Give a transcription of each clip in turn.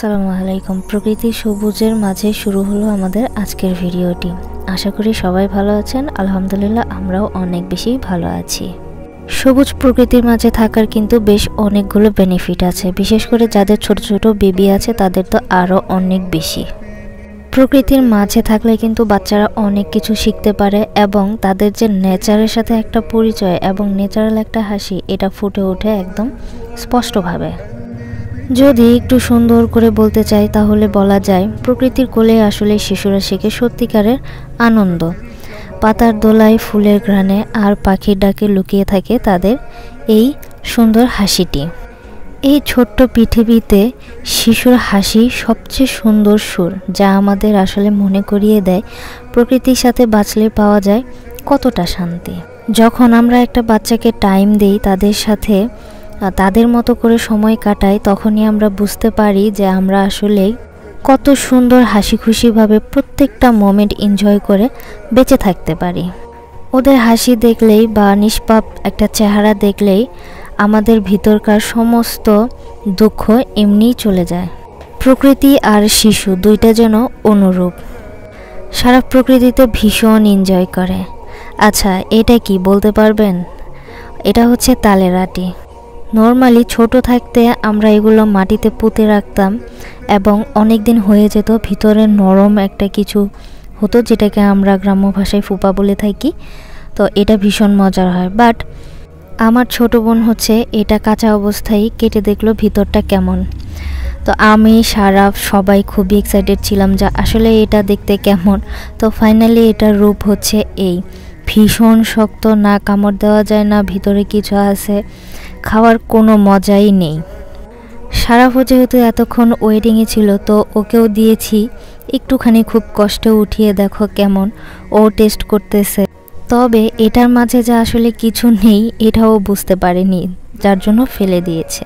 আসসালামু আলাইকুম। প্রকৃতি সবুজের মাঝে শুরু হলো আমাদের আজকের ভিডিওটি। আশা করি সবাই ভালো আছেন। আলহামদুলিল্লাহ আমরাও অনেক বেশি ভালো আছি। সবুজ প্রকৃতির মাঝে থাকার কিন্তু বেশ অনেকগুলো বেনিফিট আছে, বিশেষ করে যাদের ছোট ছোট বেবি আছে তাদের তো আরও অনেক বেশি। প্রকৃতির মাঝে থাকলে কিন্তু বাচ্চারা অনেক কিছু শিখতে পারে এবং তাদের যে নেচারের সাথে একটা পরিচয় এবং ন্যাচারাল একটা হাসি, এটা ফুটে ওঠে একদম স্পষ্টভাবে। যদি একটু সুন্দর করে বলতে চাই তাহলে বলা যায় প্রকৃতির কোলে আসলে শিশুরা শেখে সত্যিকারের আনন্দ। পাতার দোলায়, ফুলের ঘ্রাণে আর পাখির ডাকে লুকিয়ে থাকে তাদের এই সুন্দর হাসিটি। এই ছোট্ট পৃথিবীতে শিশুর হাসি সবচেয়ে সুন্দর সুর, যা আমাদের আসলে মনে করিয়ে দেয় প্রকৃতির সাথে বাঁচলে পাওয়া যায় কতটা শান্তি। যখন আমরা একটা বাচ্চাকে টাইম দেই, তাদের সাথে তাদের মতো করে সময় কাটাই, তখনই আমরা বুঝতে পারি যে আমরা আসলে কত সুন্দর হাসি খুশিভাবে প্রত্যেকটা মোমেন্ট এনজয় করে বেঁচে থাকতে পারি। ওদের হাসি দেখলেই বা নিষ্পাপ একটা চেহারা দেখলেই আমাদের ভিতরকার সমস্ত দুঃখ এমনিই চলে যায়। প্রকৃতি আর শিশু দুইটা যেন অনুরূপ, সারা প্রকৃতিতে ভীষণ এনজয় করে। আচ্ছা, এটা কি বলতে পারবেন? এটা হচ্ছে তালের আটি। নর্মালি ছোট থাকতে আমরা এগুলো মাটিতে পুঁতে রাখতাম এবং অনেক দিন হয়ে যেত, ভিতরে নরম একটা কিছু হতো যেটাকে আমরা গ্রাম্য ভাষায় ফুপা বলে থাকি। তো এটা ভীষণ মজার হয়। বাট আমার ছোট বোন হচ্ছে এটা কাঁচা অবস্থায় কেটে দেখলো ভিতরটা কেমন। তো আমি, সারা সবাই খুবই এক্সাইটেড ছিলাম যে আসলে এটা দেখতে কেমন। তো ফাইনালি এটার রূপ হচ্ছে এই, ভীষণ শক্ত, না কামড় দেওয়া যায়, না ভিতরে কিছু আছে, খাওয়ার কোনো মজাই নেই। সারাফও যেহেতু এতক্ষণ ওয়েটিংয়ে ছিল, তো ওকেও দিয়েছি একটুখানি, খুব কষ্টে উঠিয়ে দেখো কেমন। ও টেস্ট করতেছে, তবে এটার মাঝে যা আসলে কিছু নেই এটাও বুঝতে পারেনি, যার জন্য ফেলে দিয়েছে।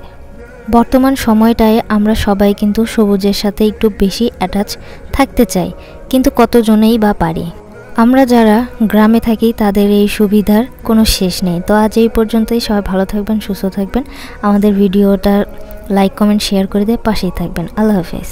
বর্তমান সময়টায় আমরা সবাই কিন্তু সবুজের সাথে একটু বেশি অ্যাটাচ থাকতে চাই, কিন্তু কতজনেই বা পারি। আমরা যারা গ্রামে থাকি তাদের এই সুবিধার কোনো শেষ নেই। তো আজ এই পর্যন্তই। সবাই ভালো থাকবেন, সুস্থ থাকবেন। আমাদের ভিডিওটা লাইক, কমেন্ট, শেয়ার করে দিয়ে পাশেই থাকবেন। আল্লাহ হাফেজ।